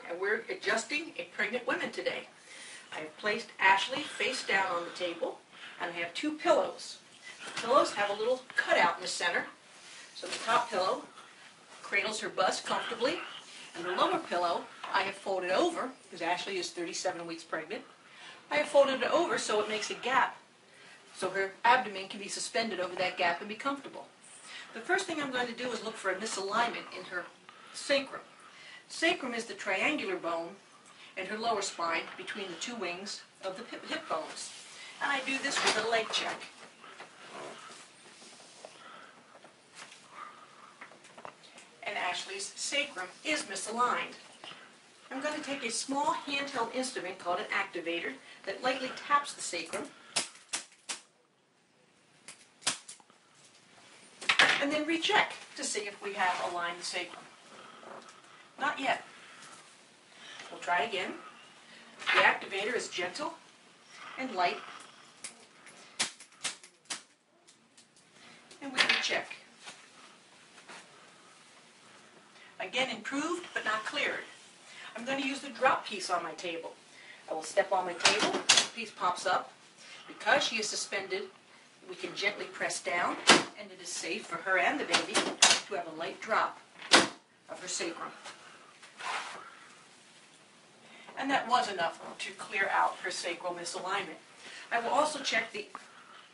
and we're adjusting a pregnant woman today. I have placed Ashley face down on the table, and I have two pillows. The pillows have a little cutout in the center, so the top pillow cradles her bust comfortably, and the lower pillow I have folded over, because Ashley is 37 weeks pregnant. I have folded it over so it makes a gap, so her abdomen can be suspended over that gap and be comfortable. The first thing I'm going to do is look for a misalignment in her sacrum. Sacrum is the triangular bone in her lower spine between the two wings of the hip bones. And I do this with a leg check. And Ashley's sacrum is misaligned. I'm going to take a small handheld instrument called an activator that lightly taps the sacrum, and then recheck to see if we have aligned the sacrum. Not yet. We'll try again. The activator is gentle and light, and we recheck. Again, improved but not cleared. I'm going to use the drop piece on my table. I will step on my table, the piece pops up. Because she is suspended, we can gently press down, and it is safe for her and the baby to have a light drop of her sacrum. And that was enough to clear out her sacral misalignment. I will also check the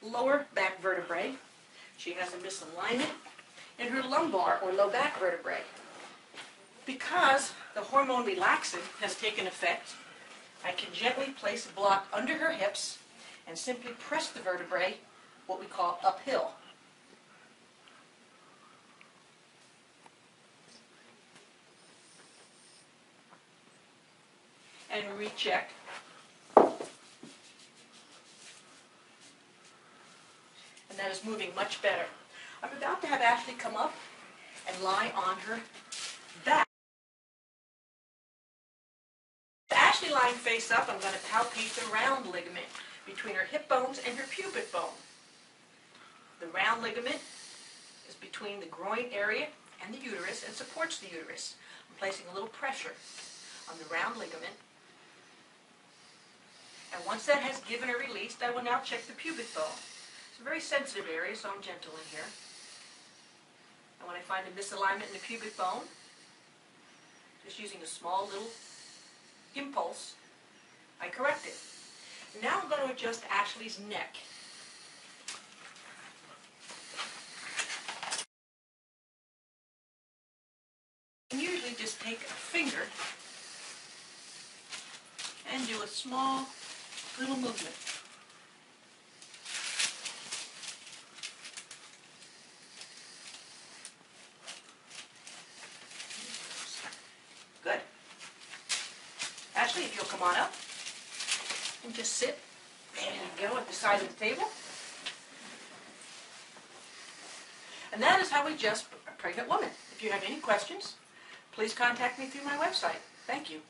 lower back vertebrae. She has a misalignment in her lumbar or low back vertebrae. Because the hormone relaxant has taken effect, I can gently place a block under her hips and simply press the vertebrae, what we call uphill. And recheck. And that is moving much better. I'm about to have Ashley come up and lie on her back. With Ashley lying face up, I'm going to palpate the round ligament between her hip bones and her pubic bone. The round ligament is between the groin area and the uterus and supports the uterus. I'm placing a little pressure on the round ligament. And once that has given or released, I will now check the pubic bone. It's a very sensitive area, so I'm gentle in here. And when I find a misalignment in the pubic bone, just using a small little impulse, I correct it. Now I'm going to adjust Ashley's neck. And usually just take a finger and do a small little movement. Good. Ashley, if you'll come on up and just sit. There you go, at the side of the table. And that is how we adjust a pregnant woman. If you have any questions, please contact me through my website. Thank you.